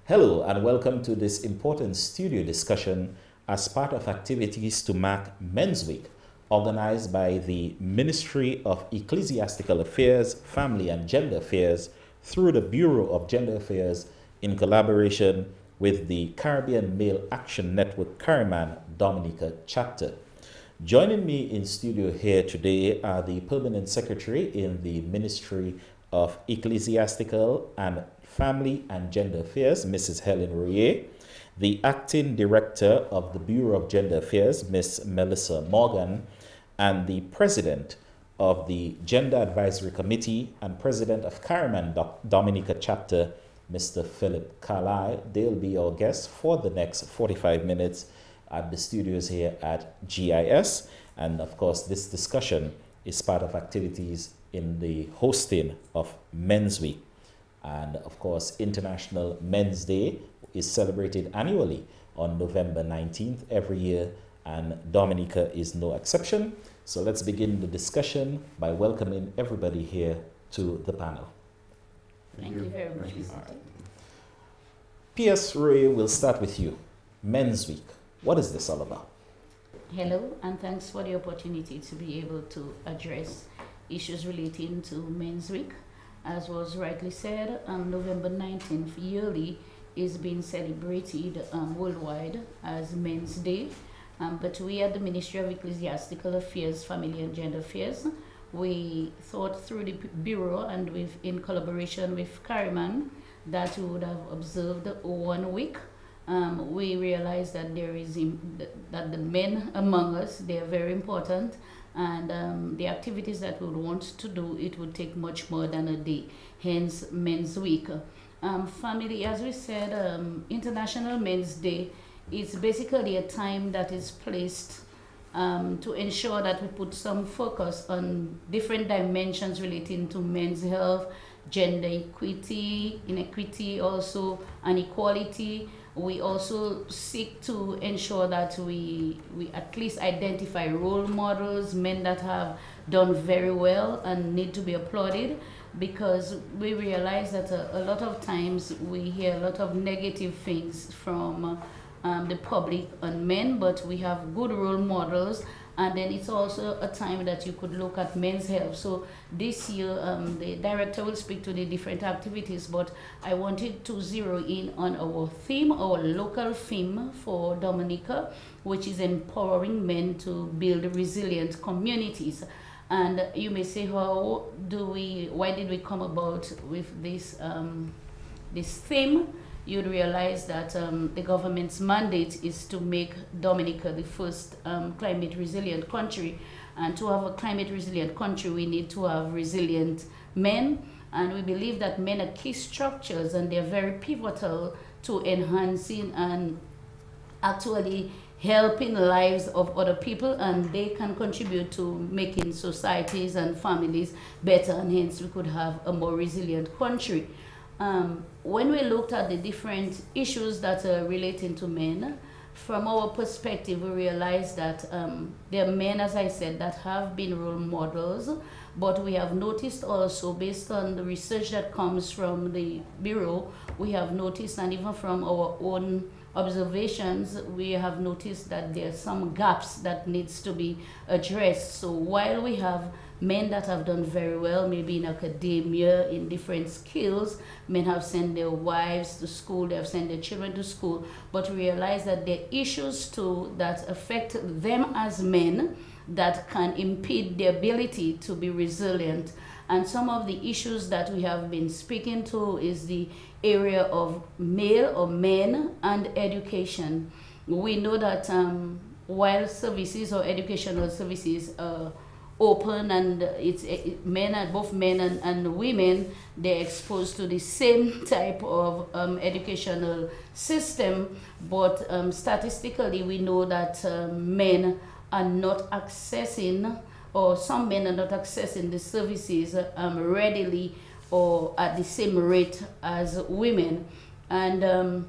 Hello and welcome to this important studio discussion as part of activities to mark Men's Week, organized by the Ministry of Ecclesiastical Affairs, Family and Gender Affairs through the Bureau of Gender Affairs in collaboration with the Caribbean Male Action Network Cariman Dominica chapter. Joining me in studio here today are the Permanent Secretary in the Ministry of Ecclesiastical and Family and Gender Affairs, Mrs. Helen Royer, the Acting Director of the Bureau of Gender Affairs, Ms. Melissa Morgan, and the President of the Gender Advisory Committee and President of Cariman Dominica chapter, Mr. Phillip Carlisle. They'll be our guests for the next 45 minutes at the studios here at GIS. And of course, this discussion is part of activities in the hosting of Men's Week. And of course, International Men's Day is celebrated annually on November 19th every year, and Dominica is no exception. So let's begin the discussion by welcoming everybody here to the panel. Thank you very much. P.S. Roy, we'll start with you. Men's Week. What is this all about? Hello, and thanks for the opportunity to be able to address issues relating to Men's Week. As was rightly said, November 19th yearly is being celebrated worldwide as Men's Day. But we at the Ministry of Ecclesiastical Affairs, Family and Gender Affairs, we thought through the Bureau and in collaboration with Cariman that we would have observed 1 week. We realized that that the men among us, they are very important, and the activities that we would want to do, it would take much more than a day, hence Men's Week. Family, as we said, International Men's Day is basically a time that is placed to ensure that we put some focus on different dimensions relating to men's health, gender equity, inequity also, and equality. We also seek to ensure that we at least identify role models, men that have done very well and need to be applauded, because we realize that a lot of times we hear a lot of negative things from the public on men, but we have good role models. And then it's also a time that you could look at men's health. So this year, the director will speak to the different activities, but I wanted to zero in on our theme, our local theme for Dominica, which is empowering men to build resilient communities. And you may say, why did we come about with this, this theme? You'd realize that the government's mandate is to make Dominica the first climate resilient country. And to have a climate resilient country, we need to have resilient men. And we believe that men are key structures, and they're very pivotal to enhancing and actually helping the lives of other people, and they can contribute to making societies and families better, and hence we could have a more resilient country. When we looked at the different issues that are relating to men, from our perspective, we realized that there are men, as I said, that have been role models, but we have noticed also, based on the research that comes from the Bureau, we have noticed, and even from our own observations, we have noticed that there are some gaps that needs to be addressed. So while we have men that have done very well, maybe in academia, in different skills, men have sent their wives to school, they have sent their children to school, but realize that there are issues too that affect them as men that can impede their ability to be resilient. And some of the issues that we have been speaking to is the area of male or men and education. We know that while services or educational services are open, and both men and women, they're exposed to the same type of educational system, but statistically we know that men are not accessing, or some men are not accessing the services readily or at the same rate as women. And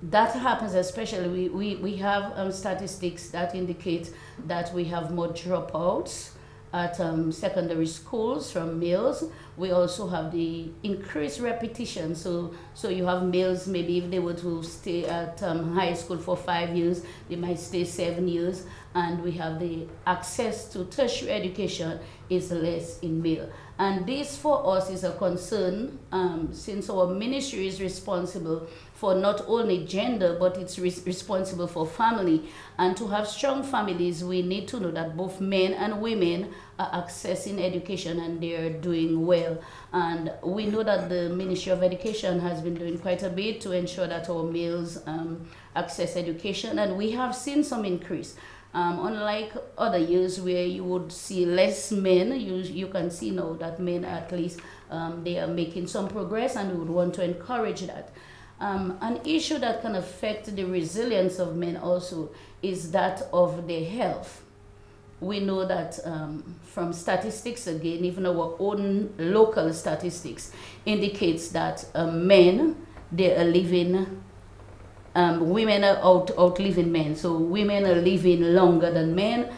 that happens especially, we have statistics that indicate that we have more dropouts at secondary schools from males. We also have the increased repetition. So you have males, maybe if they were to stay at high school for 5 years, they might stay 7 years. And we have the access to tertiary education is less in male. And this for us is a concern, since our ministry is responsible for not only gender, but it's responsible for family. And to have strong families, we need to know that both men and women are accessing education and they're doing well. And we know that the Ministry of Education has been doing quite a bit to ensure that our males access education, and we have seen some increase. Unlike other years where you would see less men, you can see now that men at least they are making some progress, and we would want to encourage that. An issue that can affect the resilience of men also is that of their health. We know that from statistics, again, even our own local statistics indicates that men, they are living, women are outliving men. So women are living longer than men.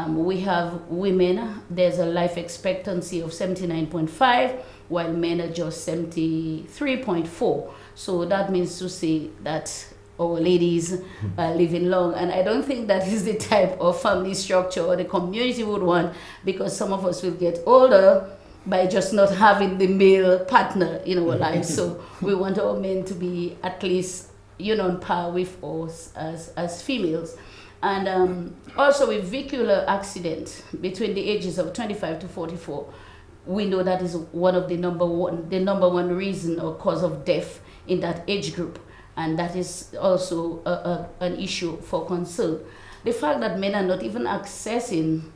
We have women, there's a life expectancy of 79.5, while men are just 73.4. So that means to say that our ladies are living long. And I don't think that is the type of family structure or the community would want, because some of us will get older by just not having the male partner in our lives. So we want our men to be at least, on par with us as females. And also with vehicular accident between the ages of 25 to 44, we know that is one of the number one reason or cause of death in that age group. And that is also an issue for concern. The fact that men are not even accessing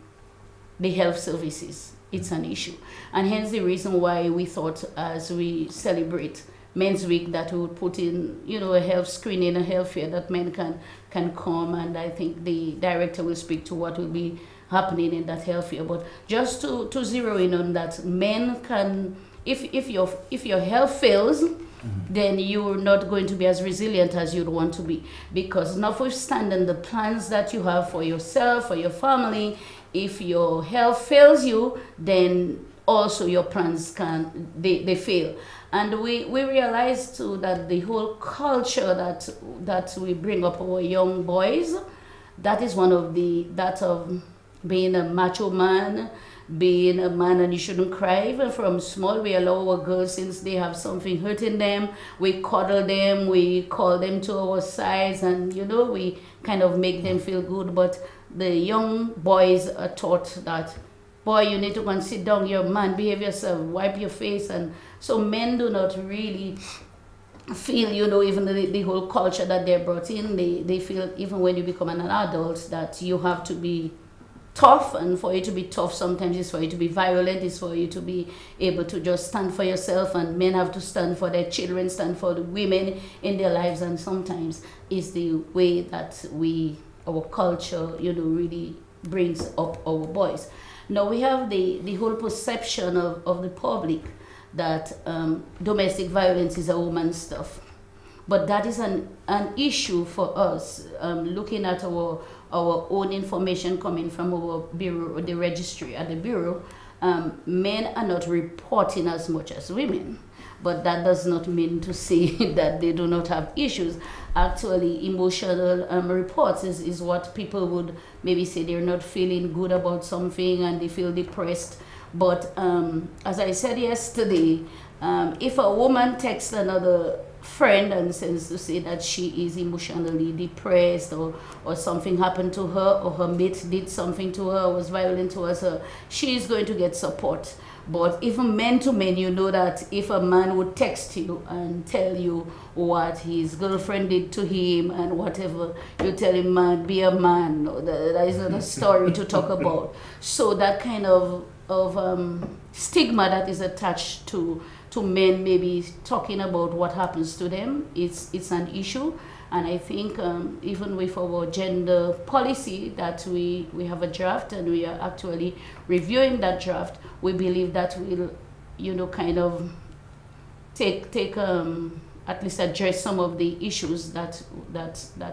the health services, it's an issue. And hence the reason why we thought, as we celebrate Men's Week, that we would put in, a health screening, a health fair that men can come. And I think the director will speak to what will be happening in that health fair. But just to zero in on that, men can, if your health fails, then you're not going to be as resilient as you'd want to be. Because notwithstanding the plans that you have for yourself, for your family, if your health fails you, then also your plans they fail. And we realize too that the whole culture that we bring up our young boys, that is one of that of being a macho man, being a man and you shouldn't cry. Even from small, we allow our girls, since they have something hurting them, we cuddle them, we call them to our sides, and we kind of make them feel good. But the young boys are taught that, boy, you need to go and sit down, you're a man, behave yourself, wipe your face. And so men do not really feel, even the whole culture that they're brought in, they feel even when you become an adult that you have to be tough, and for you to be tough sometimes is for you to be violent, is for you to be able to just stand for yourself, and men have to stand for their children, stand for the women in their lives. And sometimes is the way that our culture, really brings up our boys. Now we have the whole perception of the public that domestic violence is a woman's stuff. But that is an issue for us, looking at our own information coming from our bureau, the registry at the bureau. Men are not reporting as much as women, but that does not mean to say that they do not have issues. Actually, emotional reports is what people would maybe say they're not feeling good about something and they feel depressed. But as I said yesterday, if a woman texts another friend and sends to say that she is emotionally depressed, or something happened to her, or her mate did something to her, was violent towards her, she is going to get support. But even men to men, that if a man would text you and tell you what his girlfriend did to him and whatever, you tell him, man, be a man. That is not a story to talk about. So that kind of stigma that is attached to men maybe talking about what happens to them, it's an issue. And I think even with our gender policy that we have a draft, and we are actually reviewing that draft, we believe that will, kind of take at least address some of the issues that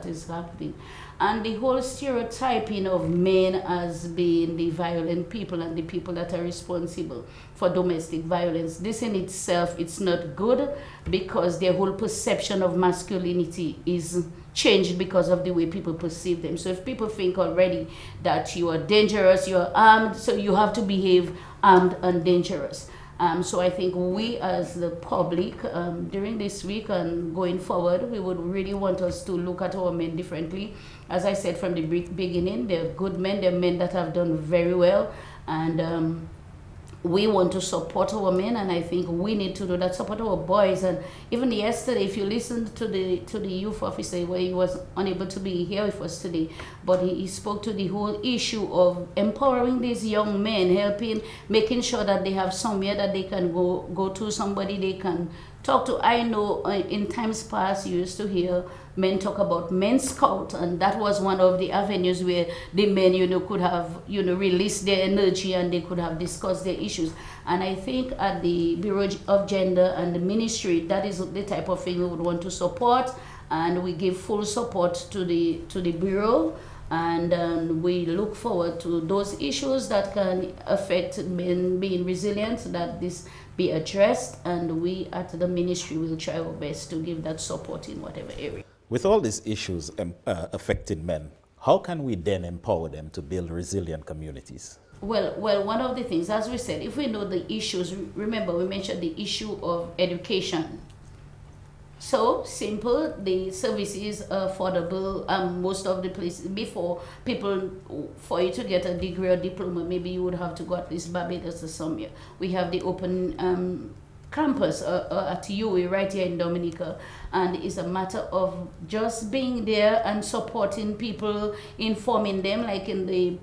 is happening. And the whole stereotyping of men as being the violent people and the people that are responsible for domestic violence, this in itself, it's not good, because their whole perception of masculinity is changed because of the way people perceive them. So if people think already that you are dangerous, you are armed, so you have to behave armed and dangerous. So I think we as the public, during this week and going forward, we would really want us to look at our men differently. As I said from the beginning, they're good men, they're men that have done very well, and we want to support our men, and I think we need to do that, support our boys. And even yesterday, if you listened to the youth officer, where he was unable to be here with us today, but he spoke to the whole issue of empowering these young men, helping, making sure that they have somewhere that they can go to, somebody they can talk to. I know in times past you used to hear men talk about men's scout, and that was one of the avenues where the men, could have, released their energy and they could have discussed their issues. And I think at the Bureau of Gender and the ministry, that is the type of thing we would want to support, and we give full support to the Bureau. And we look forward to those issues that can affect men being resilient, that this be addressed, and we at the ministry will try our best to give that support in whatever area. With all these issues affecting men, how can we then empower them to build resilient communities? Well, one of the things, as we said, if we know the issues, remember we mentioned the issue of education. So simple, the services are affordable. Most of the places, before people, for you to get a degree or diploma, maybe you would have to go at least Barbados or somewhere. We have the open campus at UWI right here in Dominica, and it's a matter of just being there and supporting people, informing them, like in the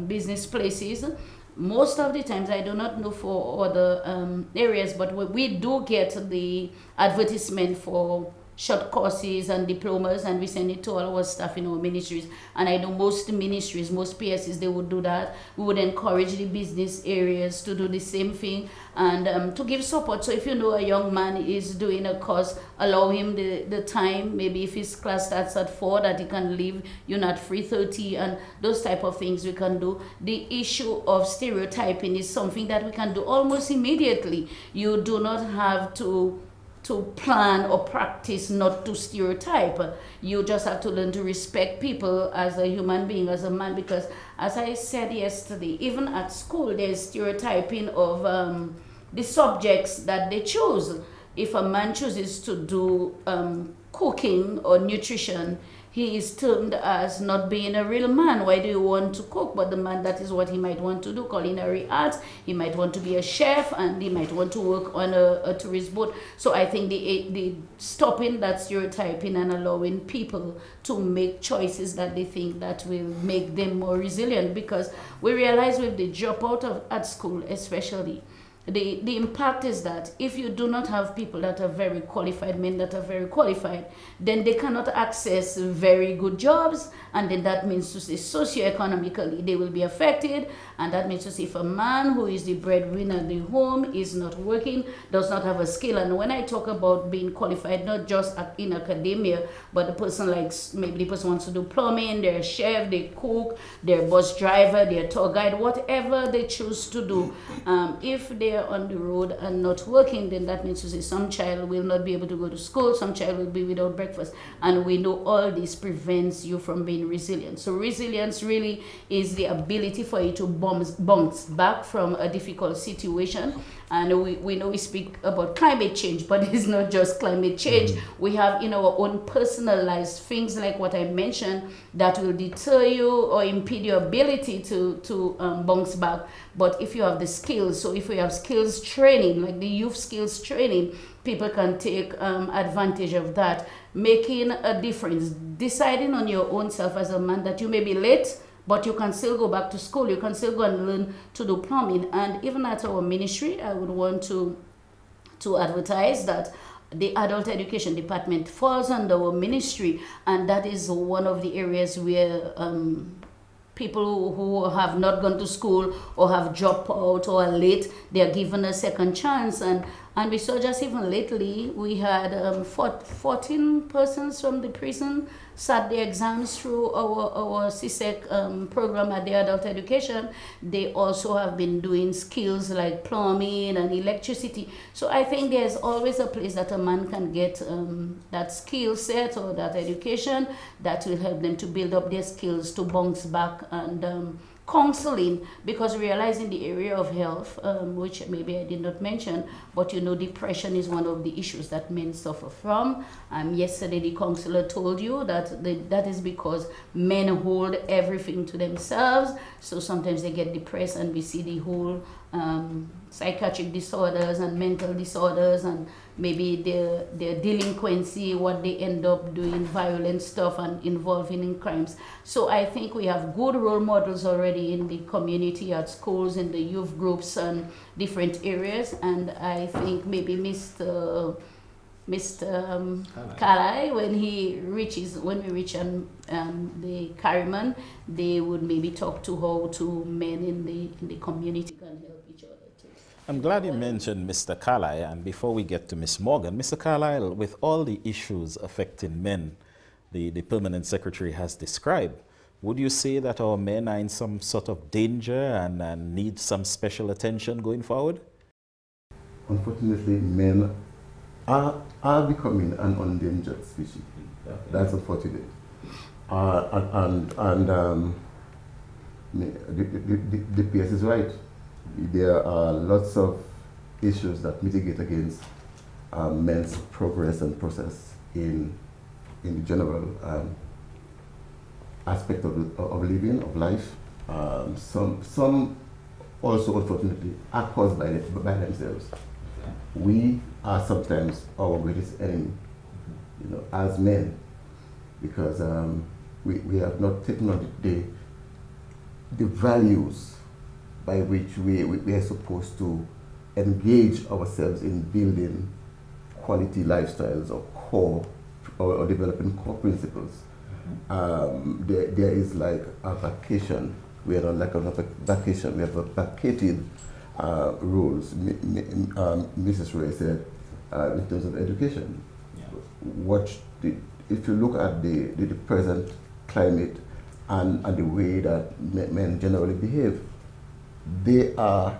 business places. Most of the times, I do not know for other areas, but we do get the advertisement for short courses and diplomas, and we send it to all our staff in our ministries. And I know most ministries, most PSs, they would do that. We would encourage the business areas to do the same thing, and to give support. So if you know a young man is doing a course, allow him the time, maybe if his class starts at 4, that he can leave, at 3:30, and those type of things we can do. The issue of stereotyping is something that we can do almost immediately. You do not have to plan or practice not to stereotype. You just have to learn to respect people as a human being, as a man, because as I said yesterday, even at school there's stereotyping of the subjects that they choose. If a man chooses to do cooking or nutrition, he is termed as not being a real man. Why do you want to cook? But the man, that is what he might want to do, culinary arts. He might want to be a chef, and he might want to work on a tourist boat. So I think the stopping that stereotyping and allowing people to make choices that they think that will make them more resilient, because we realize with the dropout at school especially, the impact is that if you do not have people that are very qualified, men that are very qualified, then they cannot access very good jobs, and then that means to say socioeconomically they will be affected, and that means to say if a man who is the breadwinner of the home is not working, does not have a skill. And when I talk about being qualified, not just in academia, but the person likes, maybe the person wants to do plumbing, they're a chef, they cook, they're a bus driver, they're a tour guide, whatever they choose to do, if they are on the road and not working, then that means to say some child will not be able to go to school, some child will be without breakfast, and we know all this prevents you from being resilient. So resilience really is the ability for you to bounce back from a difficult situation. And we know we speak about climate change, but it's not just climate change. We have in our own personalized things, like what I mentioned, that will deter you or impede your ability to bounce back. But if you have the skills, so if we have skills training, like the youth skills training, people can take advantage of that, making a difference, deciding on your own self as a man that you may be late, but you can still go back to school, you can still go and learn to do plumbing. And even at our ministry, I would want to advertise that the adult education department falls under our ministry, and that is one of the areas where people who have not gone to school or have dropped out or are late, they are given a second chance. And And we saw just even lately, we had 14 persons from the prison sat the exams through our CSEC program at the adult education. They also have been doing skills like plumbing and electricity. So I think there's always a place that a man can get that skill set or that education that will help them to build up their skills to bounce back. And counseling, because realizing the area of health, which maybe I did not mention, but you know, depression is one of the issues that men suffer from. Yesterday the counselor told you that that is because men hold everything to themselves, so sometimes they get depressed, and we see the whole psychiatric disorders and mental disorders, and maybe their delinquency, what they end up doing, violent stuff and involving in crimes. So I think we have good role models already in the community, at schools, in the youth groups and different areas. And I think maybe Mr. Carlisle, when we reach the Cariman, they would maybe talk to how to men in the community can help each other too. I'm glad you mentioned Mr. Carlisle, and before we get to Ms. Morgan, Mr. Carlisle, with all the issues affecting men the Permanent Secretary has described, would you say that our men are in some sort of danger and need some special attention going forward? Unfortunately, men are becoming an endangered species. Okay. That's unfortunate. The PS is right. There are lots of issues that mitigate against men's progress and process in the general aspect of living, of life. Some also, unfortunately, are caused by themselves. Okay. We are sometimes our greatest enemy, you know, as men, because we have not taken on the values by which we are supposed to engage ourselves in building quality lifestyles or developing core principles. Mm-hmm. There is like a vacation. We are not like a vacation. We have a vacated rules. Mrs. Ray said in terms of education. Yeah. If you look at the present climate and the way that men generally behave, they are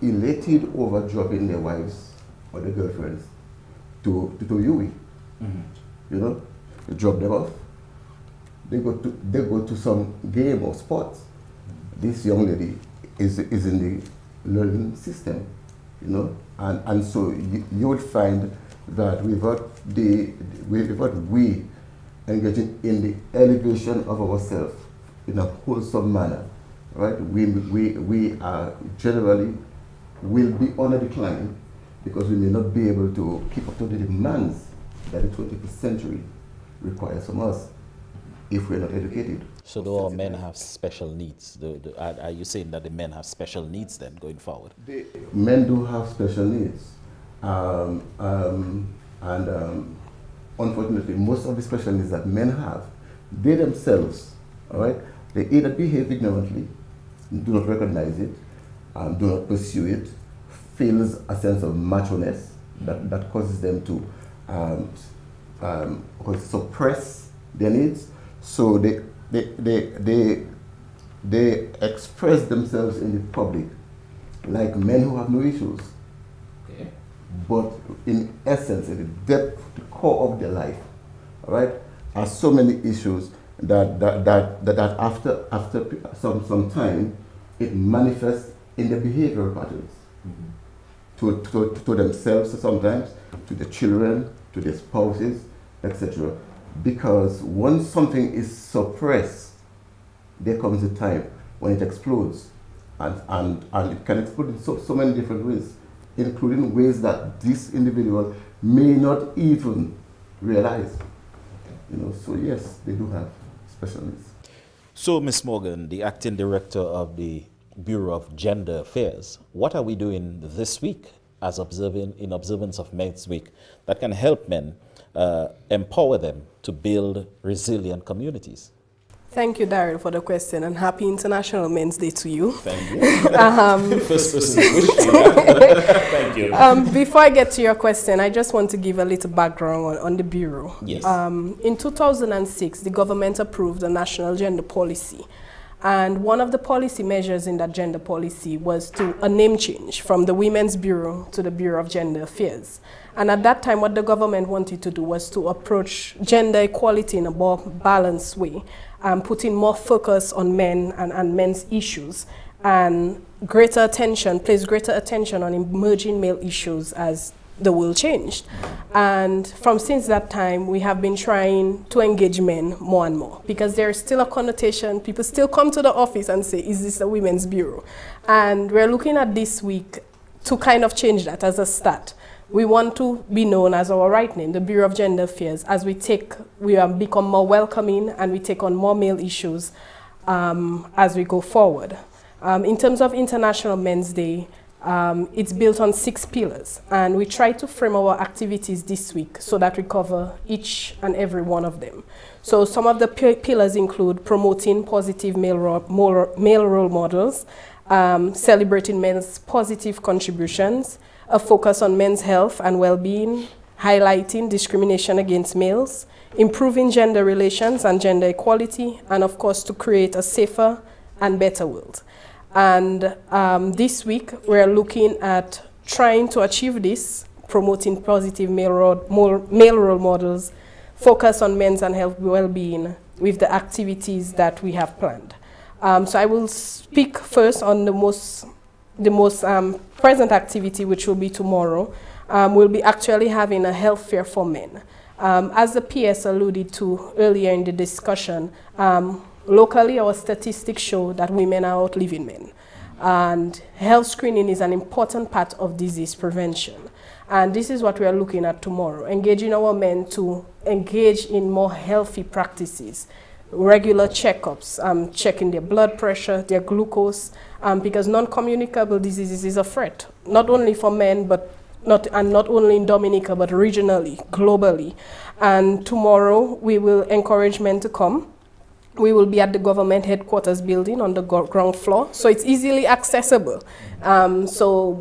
elated over dropping their wives or their girlfriends to UE. Mm-hmm. You know, you drop them off. They go to some game or sports. Mm-hmm. This young lady is in the learning system, you know, and so you would find that without we engaging in the elevation of ourselves in a wholesome manner, right? We are generally will be on a decline, because we may not be able to keep up to the demands that the 21st century requires from us if we're not educated. So do all men have special needs? Are you saying that the men have special needs then going forward? Men do have special needs. Unfortunately, most of the special needs that men have, they themselves, all right, they either behave ignorantly, do not recognize it, do not pursue it, feels a sense of macho-ness that causes them to suppress their needs. So they express themselves in the public like men who have no issues. Okay. But in essence, in the depth, the core of their life, all right, are so many issues that after some time, it manifests in their behavioral patterns. Mm-hmm. to themselves sometimes, to their children, to their spouses, etc. Because once something is suppressed, there comes a time when it explodes. And it can explode in so many different ways, including ways that this individual may not even realize. You know, so yes, they do have special needs. So, Ms. Morgan, the acting director of the Bureau of Gender Affairs, what are we doing this week in observance of Men's Week that can help men, empower them to build resilient communities? Thank you, Daryl, for the question, and happy International Men's Day to you. Thank you. First person to wish you that. Thank Thank you. Before I get to your question, I just want to give a little background on the Bureau. Yes. In 2006, the government approved the National Gender Policy. And one of the policy measures in that gender policy was a name change from the Women's Bureau to the Bureau of Gender Affairs. And at that time, what the government wanted to do was to approach gender equality in a more balanced way, putting more focus on men and men's issues, and place greater attention on emerging male issues as the world changed. And since that time, we have been trying to engage men more and more, because there is still a connotation. People still come to the office and say, is this a women's bureau? And we're looking at this week to kind of change that as a start. We want to be known as our right name, the Bureau of Gender Affairs, as we become more welcoming and we take on more male issues as we go forward. In terms of International Men's Day, it's built on 6 pillars, and we try to frame our activities this week so that we cover each and every one of them. So some of the pillars include promoting positive male role models, celebrating men's positive contributions, a focus on men's health and well-being, highlighting discrimination against males, improving gender relations and gender equality, and of course to create a safer and better world. And this week, we're looking at trying to achieve this, promoting positive male role models, focus on men's and health well-being with the activities that we have planned. So I will speak first on the most present activity, which will be tomorrow. We'll be actually having a health fair for men. As the PS alluded to earlier in the discussion, locally, our statistics show that women are outliving men. And health screening is an important part of disease prevention. And this is what we are looking at tomorrow, engaging our men to engage in more healthy practices, regular checkups, checking their blood pressure, their glucose, because non-communicable diseases is a threat, not only for men, but not only in Dominica, but regionally, globally. And tomorrow, we will encourage men to come. We will be at the government headquarters building on the ground floor, so it's easily accessible. So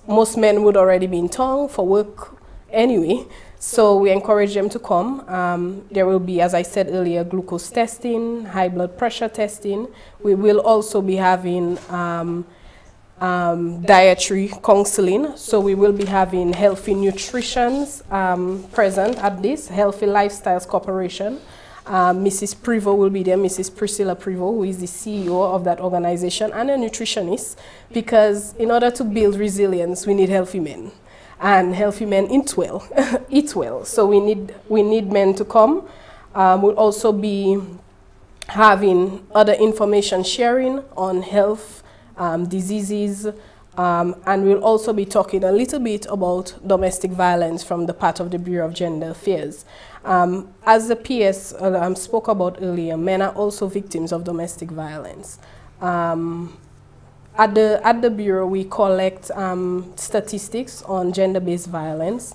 most men would already be in town for work anyway, so we encourage them to come. There will be, as I said earlier, glucose testing, high blood pressure testing. We will also be having dietary counseling, so we will be having healthy nutritions present at this Healthy Lifestyles Corporation. Mrs. Prevost will be there, Mrs. Priscilla Prevost, who is the CEO of that organization and a nutritionist, because in order to build resilience, we need healthy men. And healthy men eat well, eat well. So we need men to come. We'll also be having other information sharing on health, diseases, and we'll also be talking a little bit about domestic violence from the part of the Bureau of Gender Affairs. As the PS spoke about earlier, men are also victims of domestic violence. At the Bureau, we collect statistics on gender-based violence.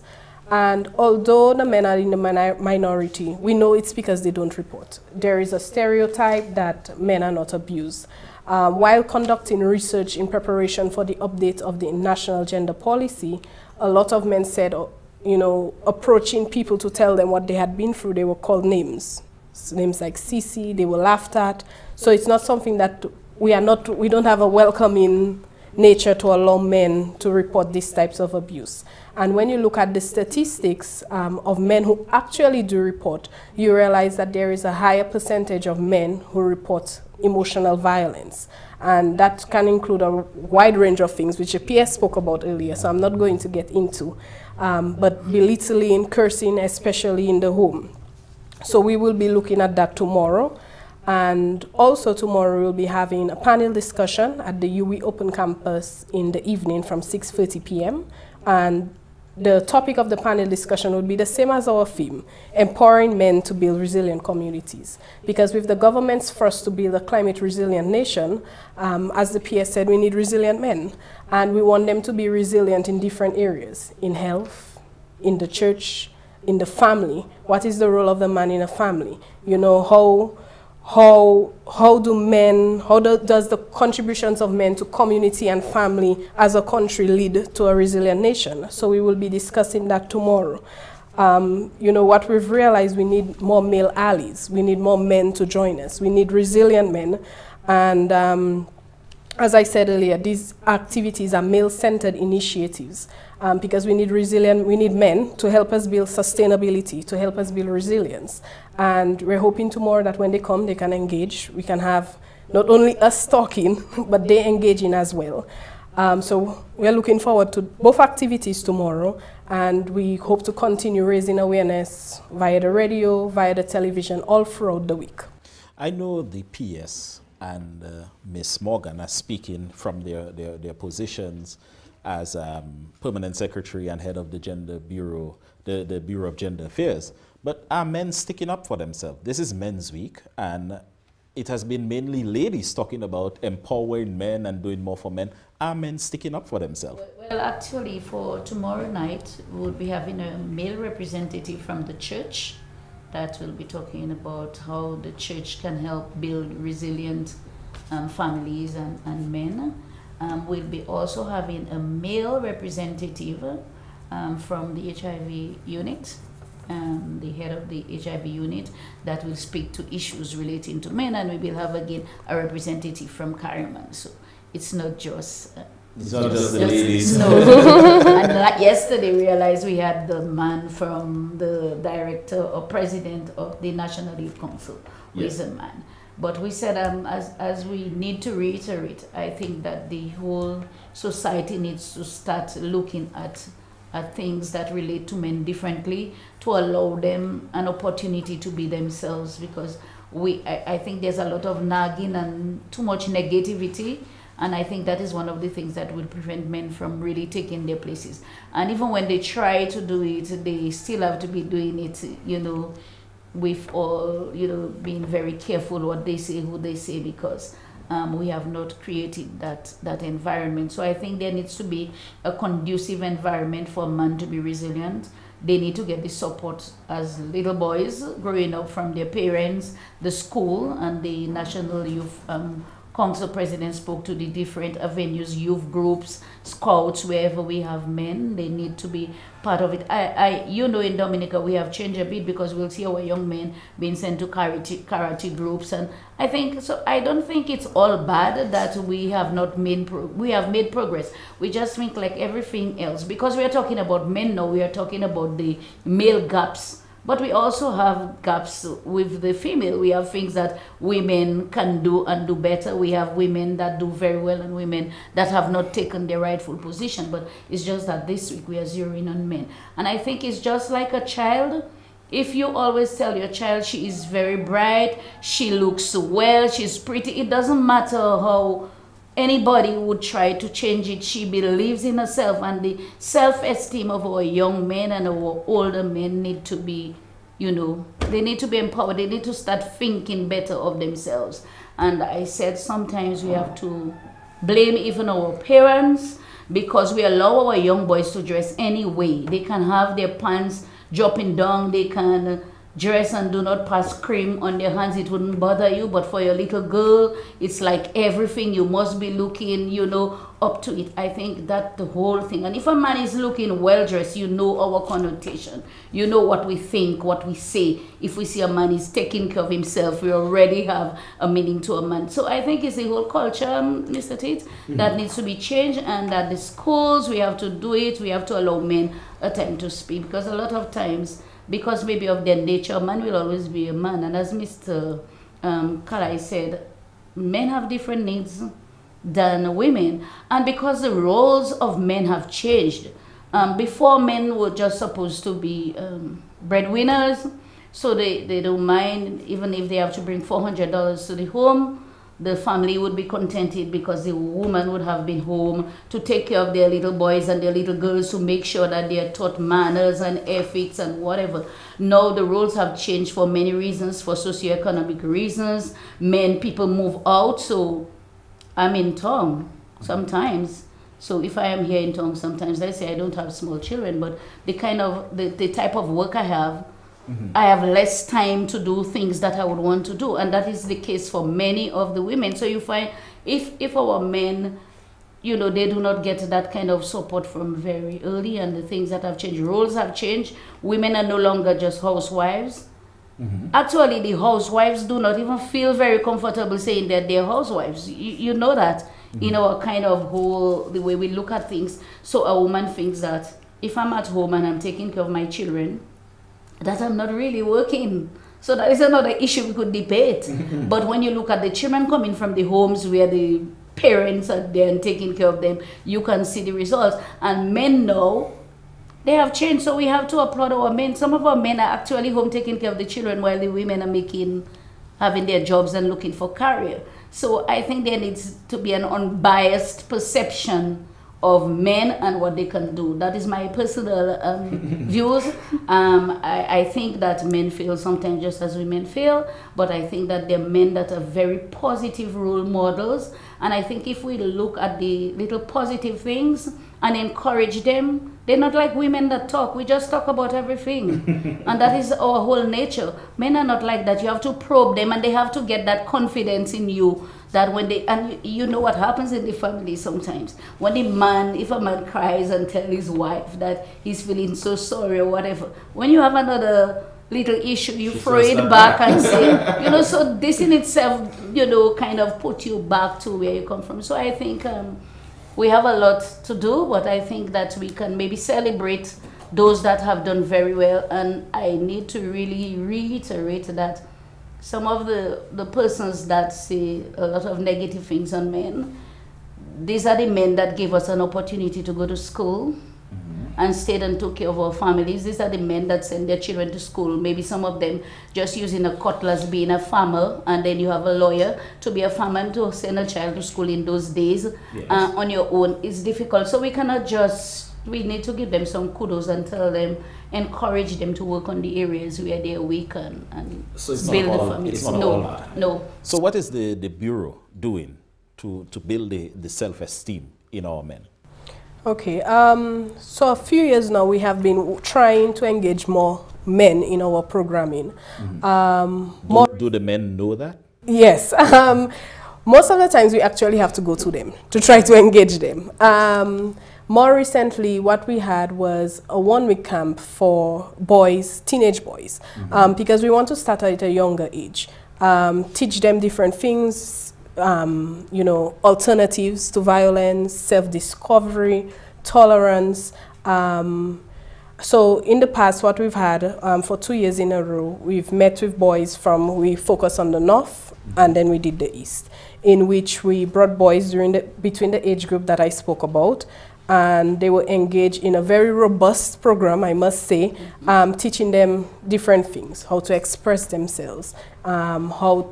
And although the men are in the minority, we know it's because they don't report. There is a stereotype that men are not abused. While conducting research in preparation for the update of the National Gender Policy, a lot of men said, approaching people to tell them what they had been through, they were called names. Names like Sisi, they were laughed at. So it's not something that we don't have a welcoming nature to allow men to report these types of abuse. And when you look at the statistics of men who actually do report, you realize that there is a higher percentage of men who report emotional violence. And that can include a wide range of things, which the PS spoke about earlier, so I'm not going to get into. But belittling, cursing, especially in the home. So we will be looking at that tomorrow. And also tomorrow we'll be having a panel discussion at the UE Open Campus in the evening from 6:30 p.m. And the topic of the panel discussion will be the same as our theme, empowering men to build resilient communities. Because with the government's thrust to build a climate resilient nation, as the PS said, we need resilient men. And we want them to be resilient in different areas, in health, in the church, in the family. What is the role of the man in a family? You know, how does the contributions of men to community and family as a country lead to a resilient nation? So we will be discussing that tomorrow. You know, what we've realized, we need more male allies. We need more men to join us. We need resilient men. And as I said earlier, these activities are male-centered initiatives because we need men to help us build sustainability, to help us build resilience. And we're hoping tomorrow that when they come, they can engage. We can have not only us talking, but they engaging as well. So we're looking forward to both activities tomorrow, and we hope to continue raising awareness via the radio, via the television, all throughout the week. I know the PS and Ms. Morgan are speaking from their positions as Permanent Secretary and Head of the Gender Bureau, the Bureau of Gender Affairs. But are men sticking up for themselves? This is Men's Week, and it has been mainly ladies talking about empowering men and doing more for men. Are men sticking up for themselves? Well, actually, for tomorrow night, we will be having a male representative from the church that will be talking about how the church can help build resilient families and men. We'll be also having a male representative from the HIV unit, the head of the HIV unit, that will speak to issues relating to men, and we will have again a representative from Cariman. So it's not just it's not just the ladies. No. And yesterday we realized we had the man from the director or president of the National Youth Council, who is a man. But we said, as we need to reiterate, I think that the whole society needs to start looking at things that relate to men differently, to allow them an opportunity to be themselves, because I think there's a lot of nagging and too much negativity, and I think that is one of the things that will prevent men from really taking their places. And even when they try to do it, they still have to be doing it, you know, with all, you know, being very careful what they say, who they say, because we have not created that environment. So I think there needs to be a conducive environment for men to be resilient. They need to get the support as little boys growing up from their parents, the school, and the National Youth Council president spoke to the different avenues, youth groups, scouts, wherever we have men. They need to be part of it. You know, in Dominica we have changed a bit, because we'll see our young men being sent to karate groups, and I think so. I don't think it's all bad that we have not made we have made progress. We just think like everything else, because we are talking about men now, we are talking about the male gaps. But we also have gaps with the female. We have things that women can do and do better. We have women that do very well and women that have not taken their rightful position. But it's just that this week we are zeroing on men. And I think it's just like a child. If you always tell your child she is very bright, she looks well, she's pretty, it doesn't matter how anybody would try to change it. She believes in herself, and the self-esteem of our young men and our older men need to be, you know, they need to be empowered. They need to start thinking better of themselves. And I said sometimes we have to blame even our parents, because we allow our young boys to dress any way. They can have their pants dropping down, they can dress and do not pass cream on their hands, it wouldn't bother you. But for your little girl, it's like everything, you must be looking, you know, up to it. I think that the whole thing. And if a man is looking well dressed, you know our connotation, you know what we think, what we say. If we see a man is taking care of himself, we already have a meaning to a man. So I think it's the whole culture, Mr. Tate, that needs to be changed, and that the schools, we have to do it. We have to allow men a time to speak, because a lot of times, because maybe of their nature, a man will always be a man. And as Mr. Carlisle said, men have different needs than women. And because the roles of men have changed. Before, men were just supposed to be breadwinners, so they don't mind, even if they have to bring $400 to the home, the family would be contented, because the woman would have been home to take care of their little boys and their little girls, to make sure that they are taught manners and ethics and whatever. Now the roles have changed for many reasons, for socioeconomic reasons. People move out, so I'm in town sometimes. So if I am here in town sometimes, let's say I don't have small children, but the type of work I have, I have less time to do things that I would want to do, and that is the case for many of the women. So you find if our men, you know, they do not get that kind of support from very early, and the things that have changed, roles have changed. Women are no longer just housewives. Actually, the housewives do not even feel very comfortable saying that they're housewives. You know that in our kind of whole, the way we look at things. So a woman thinks that if I'm at home and I'm taking care of my children, that I'm not really working. So that is another issue we could debate. But when you look at the children coming from the homes where the parents are there and taking care of them, you can see the results. And men know they have changed, so we have to applaud our men. Some of our men are actually home taking care of the children while the women are having their jobs and looking for career. So I think there needs to be an unbiased perception of men and what they can do. That is my personal views. I think that men fail sometimes just as women fail, but I think that there are men that are very positive role models. And I think if we look at the little positive things and encourage them, they're not like women that talk. We just talk about everything. And that is our whole nature. Men are not like that. You have to probe them, and they have to get that confidence in you that when they, and you know what happens in the family sometimes. When if a man cries and tells his wife that he's feeling so sorry or whatever, when you have another little issue, you throw it back and say, you know, so this in itself, you know, kind of put you back to where you come from. So I think we have a lot to do, but I think that we can maybe celebrate those that have done very well. And I need to really reiterate that some of the persons that say a lot of negative things on men, these are the men that gave us an opportunity to go to school and stayed and took care of our families. These are the men that send their children to school. Maybe some of them just using a cutlass, being a farmer, and then you have a lawyer. To be a farmer and to send a child to school in those days on your own is difficult. So we cannot just, we need to give them some kudos and tell them, encourage them to work on the areas where they're weak and so it's build not the all, families. it's not all that. No. So what is the Bureau doing to build the self-esteem in our men? Okay, so a few years now we have been trying to engage more men in our programming. Do the men know that? Yes. Most of the times we actually have to go to them to try to engage them. More recently, what we had was a one-week camp for boys, teenage boys, because we want to start at a younger age. Teach them different things, you know, alternatives to violence, self-discovery, tolerance. So in the past, what we've had for 2 years in a row, we've met with boys we focus on the north, and then we did the east, in which we brought boys between the age group that I spoke about, and they were engaged in a very robust program, I must say, teaching them different things, how to express themselves, what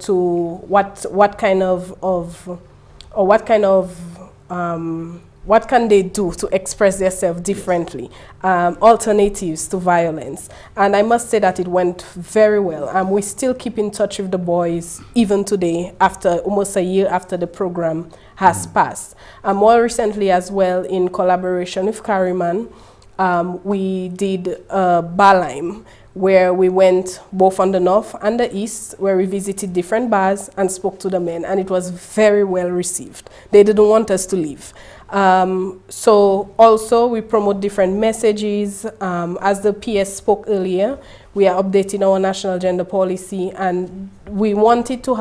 can they do to express themselves differently, alternatives to violence. And I must say that it went very well. We still keep in touch with the boys even today, after almost a year after the program has passed. More recently as well, in collaboration with Cariman, we did Barlime, where we went both on the north and the east, where we visited different bars and spoke to the men, and it was very well received. They didn't want us to leave. So also we promote different messages. As the PS spoke earlier, we are updating our national gender policy, and we wanted to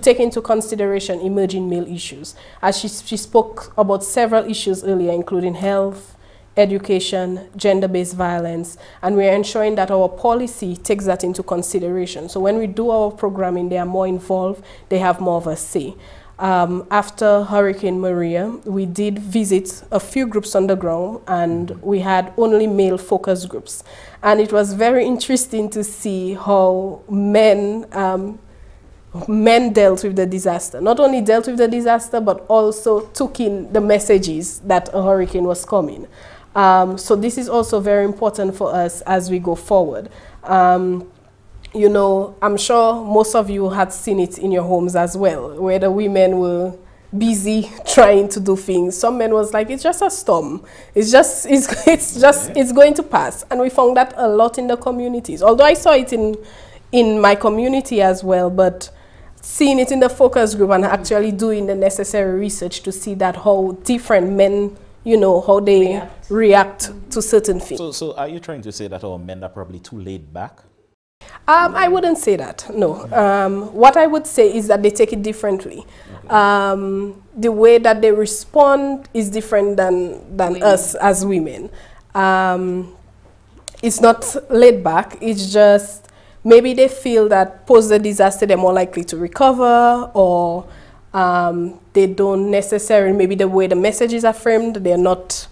take into consideration emerging male issues. As she spoke about several issues earlier, including health, education, gender-based violence, and we are ensuring that our policy takes that into consideration. So when we do our programming, they are more involved, they have more of a say. After Hurricane Maria, we did visit a few groups on the ground, and we had only male focus groups. And it was very interesting to see how men dealt with the disaster. Not only dealt with the disaster, but also took in the messages that a hurricane was coming. So this is also very important for us as we go forward. You know, I'm sure most of you had seen it in your homes as well, where the women were busy trying to do things. Some men was like, it's just a storm. It's going to pass. And we found that a lot in the communities. Although I saw it in my community as well, but seeing it in the focus group and actually doing the necessary research to see that how different men, you know, how they react to certain things. So are you trying to say that our men are probably too laid back? I wouldn't say that, no. What I would say is that they take it differently. Okay. The way that they respond is different than us as women. It's not laid back, it's just maybe they feel that post the disaster they're more likely to recover, or they don't necessarily, maybe the way the messages are framed, it's not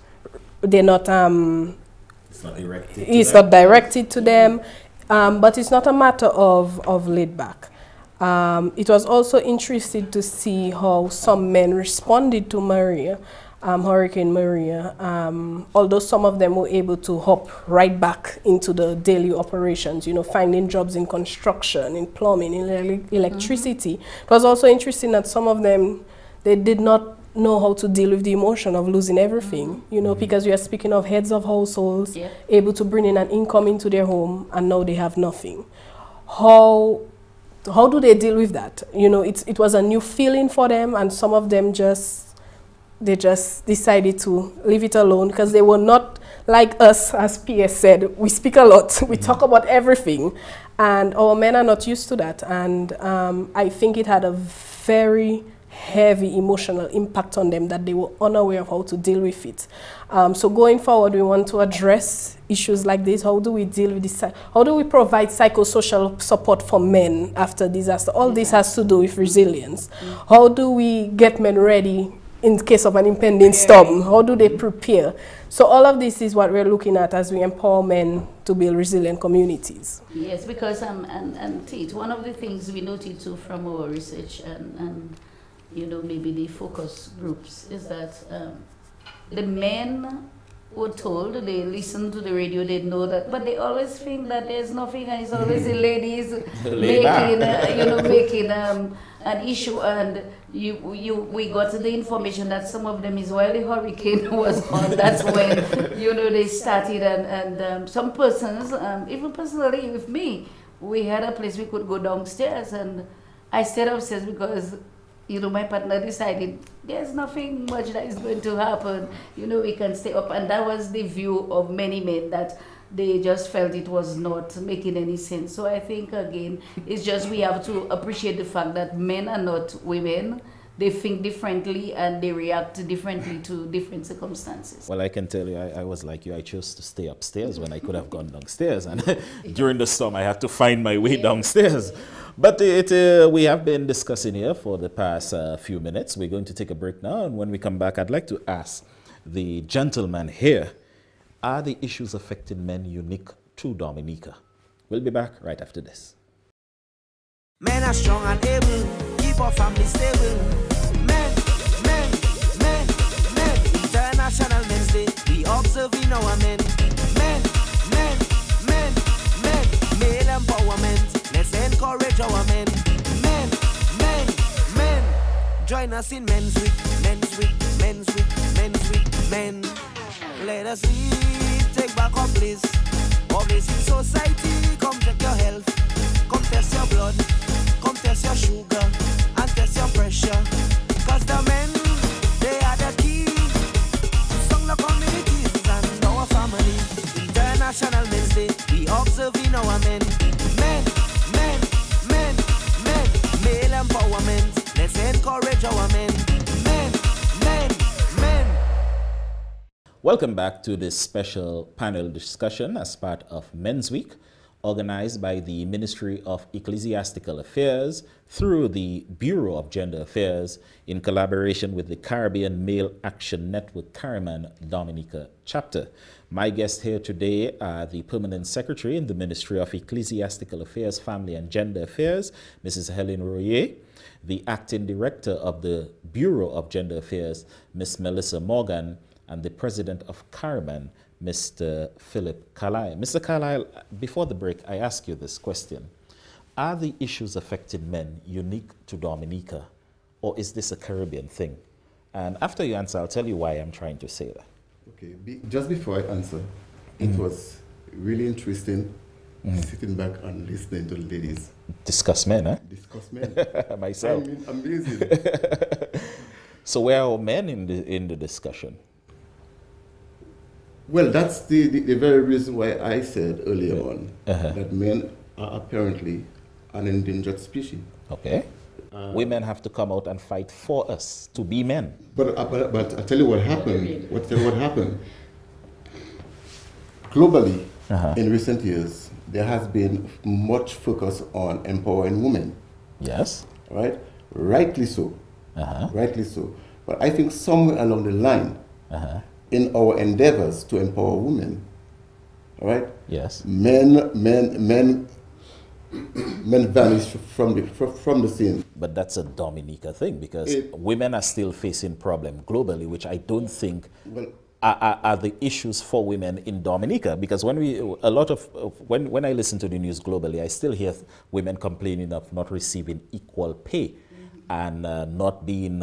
directed to them. But it's not a matter of laid back. It was also interesting to see how some men responded to Maria, Hurricane Maria, although some of them were able to hop right back into the daily operations, you know, finding jobs in construction, in plumbing, in electricity. It was also interesting that some of them, they did not know how to deal with the emotion of losing everything, you know, because we are speaking of heads of households, able to bring in an income into their home, and now they have nothing. How do they deal with that? You know, it was a new feeling for them, and some of them just decided to leave it alone, because they were not like us, as PS said. We speak a lot, we talk about everything, and our men are not used to that. And I think it had a very heavy emotional impact on them that they were unaware of how to deal with it. So going forward, we want to address issues like this. How do we deal with this? How do we provide psychosocial support for men after disaster? All this has to do with resilience. How do we get men ready in case of an impending storm? How do they prepare? So all of this is what we're looking at as we empower men to build resilient communities. Yes, because and Titre, one of the things we noted too from our research and you know, maybe the focus groups, is that the men were told, they listen to the radio, they know that, but they always think that there's nothing, and it's always the ladies making an issue. And we got the information that some of them is while the hurricane was on, that's when, you know, they started, and some persons, even personally with me, we had a place we could go downstairs, and I stayed upstairs because, you know, my partner decided there's nothing much that is going to happen. You know, we can stay up. And that was the view of many men, that they just felt it was not making any sense. So I think, again, it's just we have to appreciate the fact that men are not women. They think differently and they react differently to different circumstances. Well, I can tell you, I was like you. I chose to stay upstairs when I could have gone downstairs. And during the storm, I had to find my way downstairs. But we have been discussing here for the past few minutes. We're going to take a break now. And when we come back, I'd like to ask the gentleman here, are the issues affecting men unique to Dominica? We'll be back right after this. Men are strong and able, keep our family stable. Men. International Men's Day, we observing our men. Men. Male empowerment, let's encourage our men. Men. Join us in Men's Week. Men. Let us lead, take back our place. Our place in society, come check your health. Come test your blood, come test your sugar, and test your pressure. Cause the men, they are the key to strong the communities and our family. International Men's Day, we observing our men. Men. Male empowerment, let's encourage our men. Men. Welcome back to this special panel discussion as part of Men's Week, organized by the Ministry of Ecclesiastical Affairs through the Bureau of Gender Affairs in collaboration with the Caribbean Male Action Network Cariman Dominica chapter. My guests here today are the Permanent Secretary in the Ministry of Ecclesiastical Affairs, Family and Gender Affairs, Mrs. Helen Royer, the Acting Director of the Bureau of Gender Affairs, Ms. Melissa Morgan, and the President of Cariman, Mr. Phillip Carlisle. Mr. Carlisle, before the break, I asked you this question. Are the issues affecting men unique to Dominica, or is this a Caribbean thing? And after you answer, I'll tell you why I'm trying to say that. Okay, just before I answer, it was really interesting sitting back and listening to the ladies. Discuss men, huh? Discuss men. Myself. I mean, amazing. So where are men in the discussion? Well, that's the very reason why I said earlier on that men are apparently an endangered species. Okay. Women have to come out and fight for us to be men. But I tell you what happened. What happened? Globally, in recent years, there has been much focus on empowering women. Yes. Right? Rightly so. Rightly so. But I think somewhere along the line, in our endeavors to empower women, right? Yes. Men vanish from the scene. But that's a Dominica thing, because women are still facing problem globally, which I don't think are the issues for women in Dominica. Because when I listen to the news globally, I still hear women complaining of not receiving equal pay and not being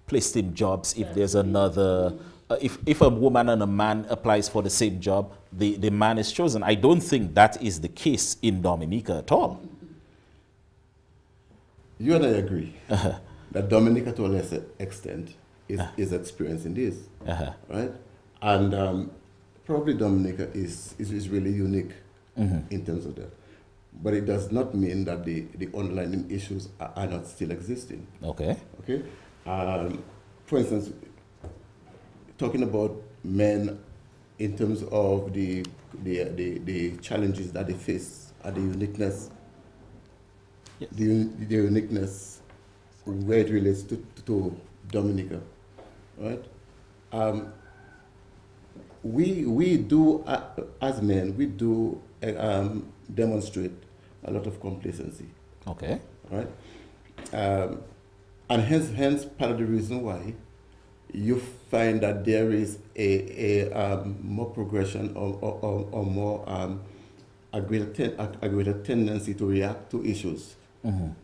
placed in jobs if there's another. If a woman and a man applies for the same job, the man is chosen. I don't think that is the case in Dominica at all. You and I agree that Dominica, to a lesser extent, is experiencing this, right? And probably Dominica is really unique in terms of that. But it does not mean that the underlying issues are not still existing. Okay. Okay. For instance, talking about men in terms of the challenges that they face and the uniqueness, the uniqueness where it relates to Dominica, right? We do as men, we do demonstrate a lot of complacency. Okay. Right. And hence part of the reason why you find that there is a more progression or more a greater tendency to react to issues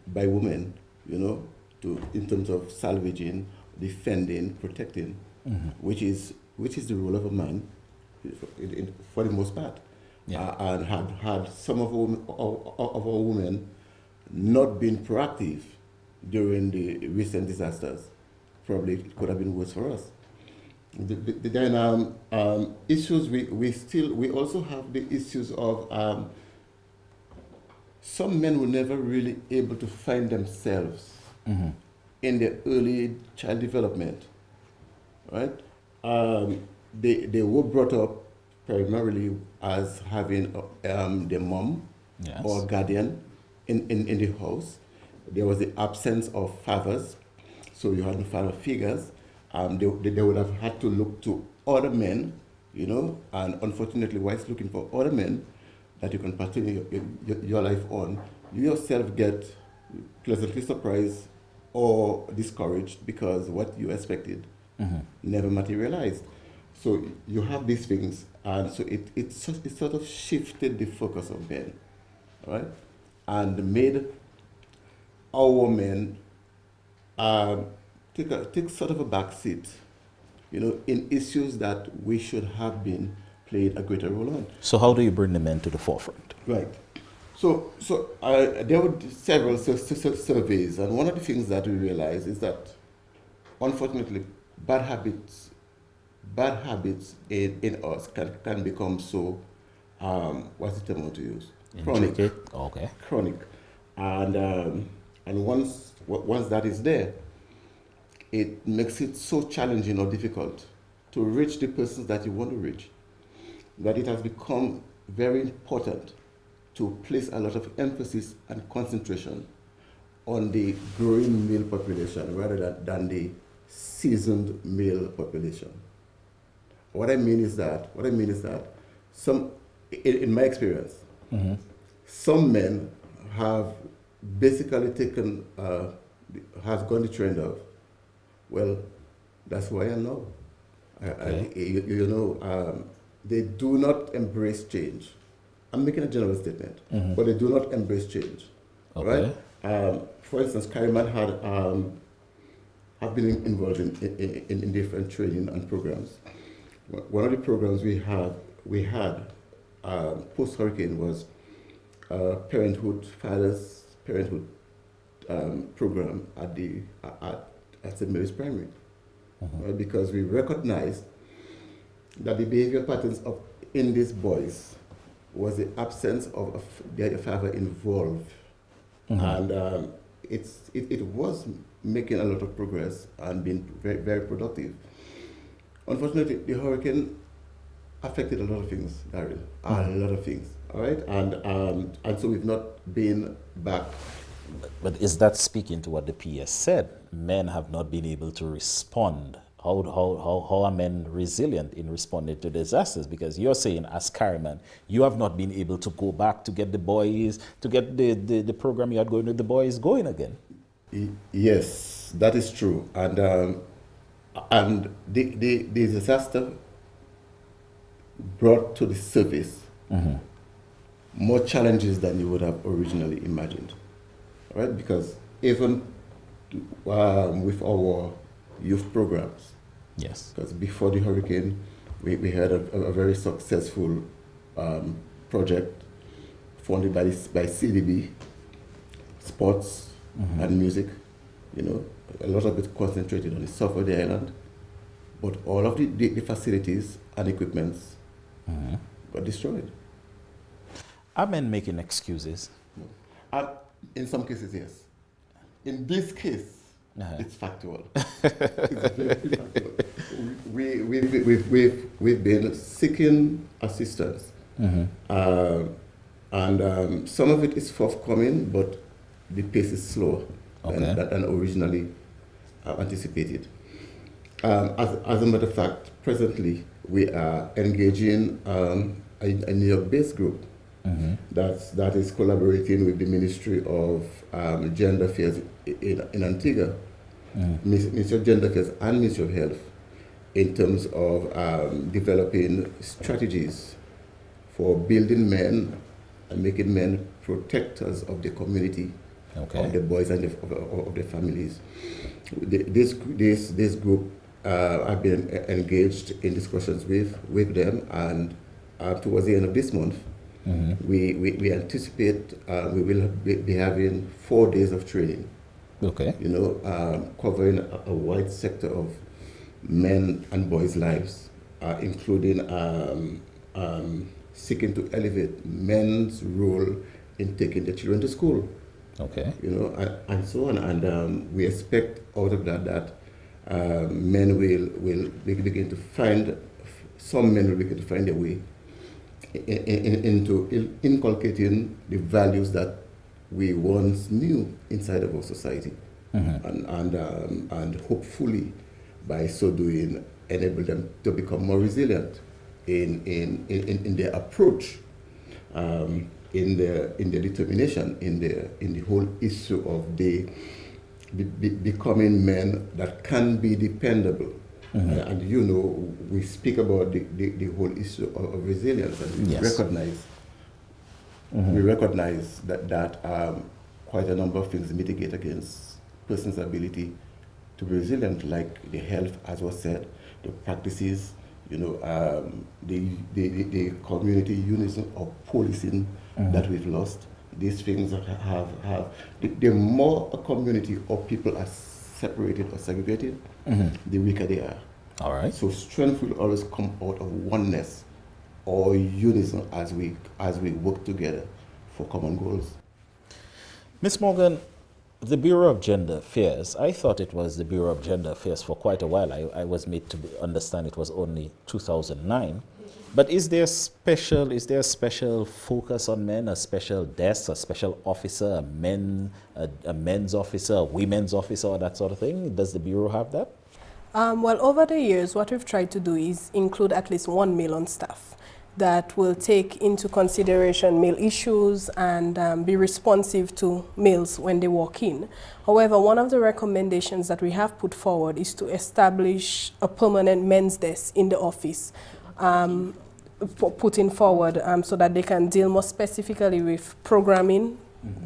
by women, in terms of salvaging, defending, protecting, which is the role of a man for the most part. Yeah. And had some of our women not been proactive during the recent disasters, probably it could have been worse for us. Then issues we also have the issues of some men were never really able to find themselves in their early child development, right? They were brought up primarily as having their mom or guardian in the house. There was the absence of fathers, so you had no father figures. They would have had to look to other men, and unfortunately, whilst looking for other men that you can continue your life on, you yourself get pleasantly surprised or discouraged because what you expected never materialized. So you have these things, and so it sort of shifted the focus of men, right, and made our men take sort of a back seat, in issues that we should have been played a greater role on. So how do you bring the men to the forefront? Right. So there were several surveys, and one of the things that we realized is that, unfortunately, bad habits in us can become so, what's the term I want to use? Chronic. Okay. Chronic. And once that is there, it makes it so challenging or difficult to reach the persons that you want to reach, that it has become very important to place a lot of emphasis and concentration on the growing male population rather than the seasoned male population. What I mean is that in my experience, some men have basically taken, has gone the trend of, well, that's who I am now. Okay. They do not embrace change. I'm making a general statement, but they do not embrace change, Okay. right? For instance, Cariman have been involved in different training and programs. One of the programs we had post-hurricane was Parenthood program at St. Mary's Primary, because we recognized that the behavior patterns in these boys was the absence of their father involved, and it was making a lot of progress and being very, very productive. Unfortunately, the hurricane affected a lot of things, Daryl, a lot of things. All right, and so we've not been back. But is that speaking to what the PS said? Men have not been able to respond. How are men resilient in responding to disasters? Because you're saying, as Cariman, you have not been able to go back to get the boys, to get the program you had going with the boys going again. Yes, that is true. And the disaster brought to the surface more challenges than you would have originally imagined. Right? Because even with our youth programs, yes, because before the hurricane, we had a very successful project funded by CDB, sports and music. You know, a lot of it concentrated on the south of the island, but all of the facilities and equipments got destroyed. Are men making excuses? In some cases, yes. In this case, it's factual. It's very factual. We've been seeking assistance, and some of it is forthcoming, but the pace is slower than originally anticipated. As a matter of fact, presently we are engaging a New York-based group that is collaborating with the Ministry of Gender Affairs in Antigua, Ministry of Gender Affairs and Ministry of Health, in terms of developing strategies for building men and making men protectors of the community, of the boys and of the families. This group I've been engaged in discussions with them, and towards the end of this month, we anticipate we will be having 4 days of training. You know, covering a wide sector of men and boys' lives, including seeking to elevate men's role in taking their children to school. You know, and so on. And we expect out of that men will begin to find, some men will begin to find their way into inculcating the values that we once knew inside of our society, and hopefully by so doing enable them to become more resilient in their approach, in their determination, in the whole issue of becoming men that can be dependable. And you know, we speak about the whole issue of resilience, and we recognize that quite a number of things mitigate against person's ability to be resilient, like the health, as was said, the practices, you know, the community unison of policing that we've lost. These things have the more a community or people are separated or segregated, the weaker they are. All right. So strength will always come out of oneness or unison as we work together for common goals. Ms. Morgan, the Bureau of Gender Affairs, I thought it was the Bureau of Gender Affairs for quite a while. I was made to understand it was only 2009. But is there a special focus on men, a special desk, a special officer, a men's officer, a women's officer, or that sort of thing? Does the Bureau have that? Well, over the years, what we've tried to do is include at least one male on staff that will take into consideration male issues and be responsive to males when they walk in. However, one of the recommendations that we have put forward is to establish a permanent men's desk in the office, putting forward so that they can deal more specifically with programming,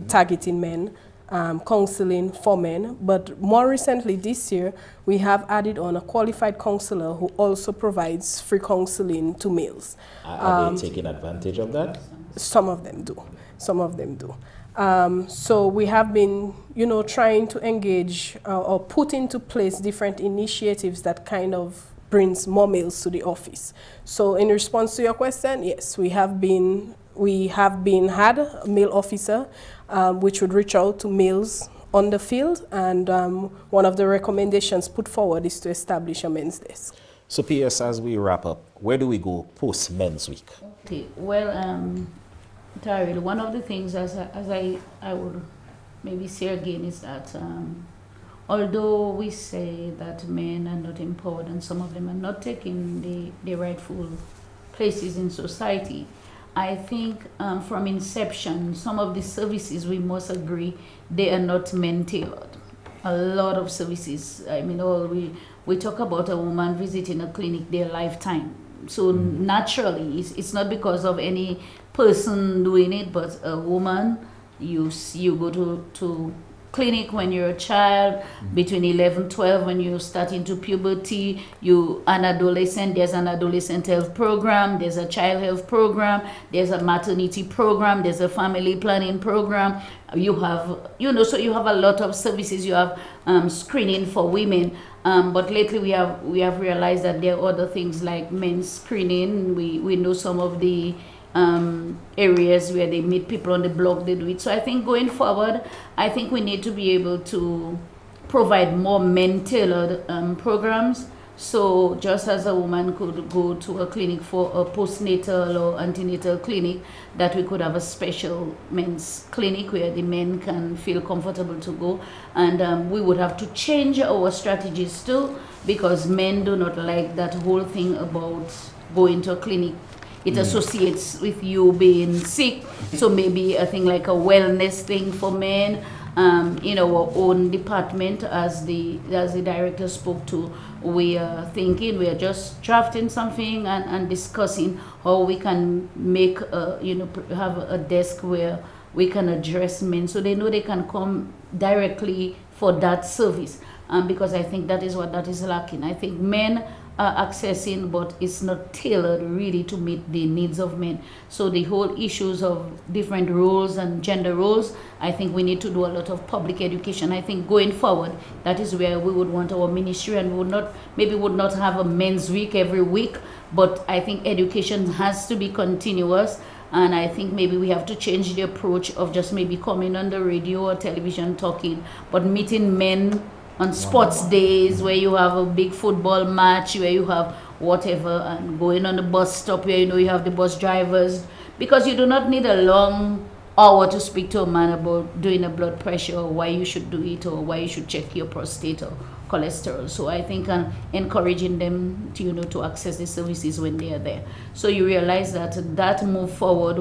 targeting men, counseling for men. But more recently this year, we have added on a qualified counselor who also provides free counseling to males. Are they taking advantage of that? Some of them do. Some of them do. So we have been, trying to engage or put into place different initiatives that kind of brings more males to the office. So in response to your question, yes, we have had a male officer which would reach out to males on the field, and one of the recommendations put forward is to establish a men's desk. So PS, as we wrap up, where do we go post Men's Week? Okay, well, Daryl, one of the things as I would maybe say again is that although we say that men are not empowered and some of them are not taking the rightful places in society, I think from inception, some of the services, we must agree, they are not men-tailored. A lot of services, I mean, we talk about a woman visiting a clinic their lifetime. So naturally, it's not because of any person doing it, but a woman, you go to clinic when you're a child, between 11, 12, when you're starting to puberty, an adolescent, there's an adolescent health program, there's a child health program, there's a maternity program, there's a family planning program. You have, so you have a lot of services. You have screening for women. But lately we have realized that there are other things like men's screening. We know some of the areas where they meet people on the block, they do it. So I think going forward, I think we need to be able to provide more men-tailored programs. So just as a woman could go to a clinic for a postnatal or antenatal clinic, that we could have a special men's clinic where the men can feel comfortable to go. And we would have to change our strategies too, because men do not like that whole thing about going to a clinic. It associates with you being sick. So maybe a thing like a wellness thing for men. In our own department, as the director spoke to, we are thinking, we are just drafting something and discussing how we can make have a desk where we can address men, so they know they can come directly for that service. Because I think that is what that is lacking. I think men are accessing, but it's not tailored really to meet the needs of men. So the whole issues of different roles and gender roles, I think we need to do a lot of public education. I think going forward, that is where we would want our ministry, and we would not have a men's week every week, but I think education has to be continuous. And I think maybe we have to change the approach of just maybe coming on the radio or television talking, but meeting men on sports days where you have a big football match, where you have whatever, and going on the bus stop where you have the bus drivers, because you do not need a long hour to speak to a man about doing a blood pressure, or why you should do it, or why you should check your prostate or cholesterol. So I think encouraging them to to access the services when they are there. So you realize that move forward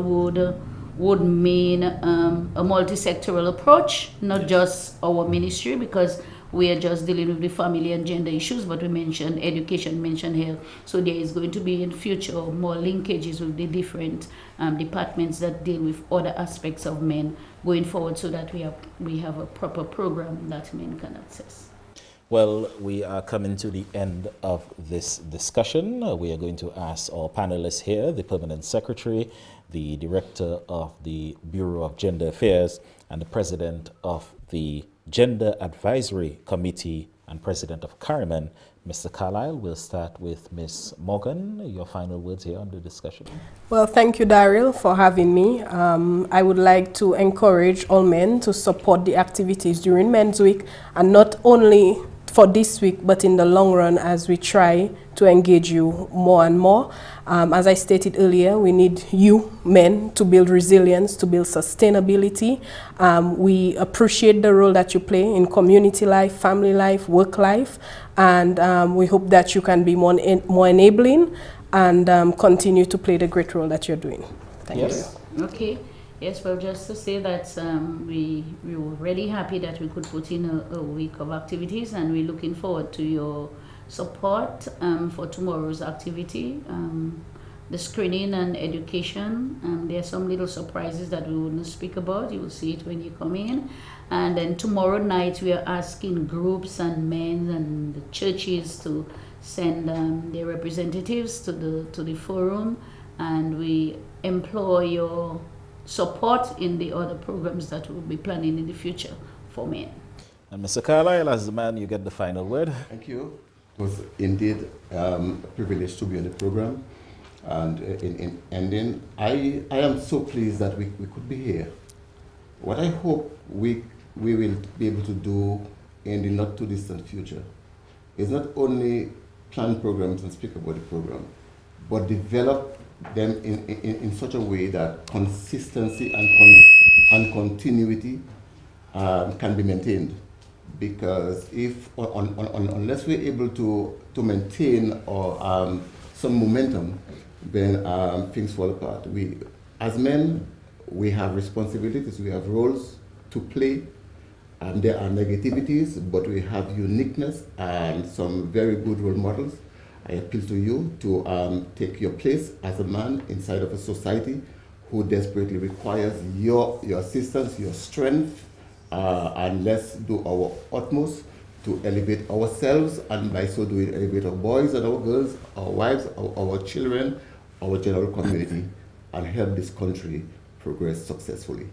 would mean a multi-sectoral approach, not just our ministry, because we are just dealing with the family and gender issues, but we mentioned education, mentioned health. So there is going to be in future more linkages with the different departments that deal with other aspects of men going forward, so that we have a proper program that men can access. Well, we are coming to the end of this discussion. We are going to ask our panelists here, the Permanent Secretary, the Director of the Bureau of Gender Affairs, and the President of the Gender Advisory Committee and President of Cariman, Mr. Carlisle. We'll start with Ms. Morgan. Your final words here on the discussion. Well, thank you, Daryl, for having me. I would like to encourage all men to support the activities during Men's Week, and not only for this week, but in the long run, as we try to engage you more and more. As I stated earlier, we need you men to build resilience, to build sustainability. We appreciate the role that you play in community life, family life, work life, and we hope that you can be more enabling and continue to play the great role that you're doing. Thank you. Okay. Yes, well, just to say that we were really happy that we could put in a week of activities, and we're looking forward to your support for tomorrow's activity. the screening and education. There are some little surprises that we wouldn't speak about. You will see it when you come in. And then tomorrow night we are asking groups and men and the churches to send their representatives to the forum, and we implore your support in the other programs that we'll be planning in the future for men. And Mr. Carlisle, as the man, you get the final word. Thank you. It was indeed a privilege to be on the program. And in ending, I am so pleased that we could be here. What I hope we will be able to do in the not too distant future is not only plan programs and speak about the program, but develop them in such a way that consistency and continuity can be maintained. Because if unless we're able to maintain or some momentum, then things fall apart. We, as men, we have responsibilities, we have roles to play. There are negativities, but we have uniqueness and some very good role models. I appeal to you to take your place as a man inside of a society who desperately requires your assistance, your strength, and let's do our utmost to elevate ourselves, and by so doing elevate our boys and our girls, our wives, our children, our general community, and help this country progress successfully.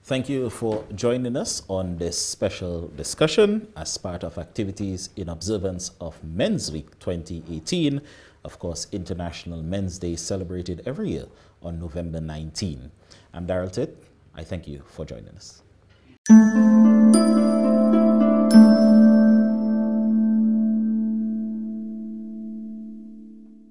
Thank you for joining us on this special discussion as part of activities in observance of Men's Week 2018, of course, International Men's Day celebrated every year on November 19. I'm Daryl. I thank you for joining us.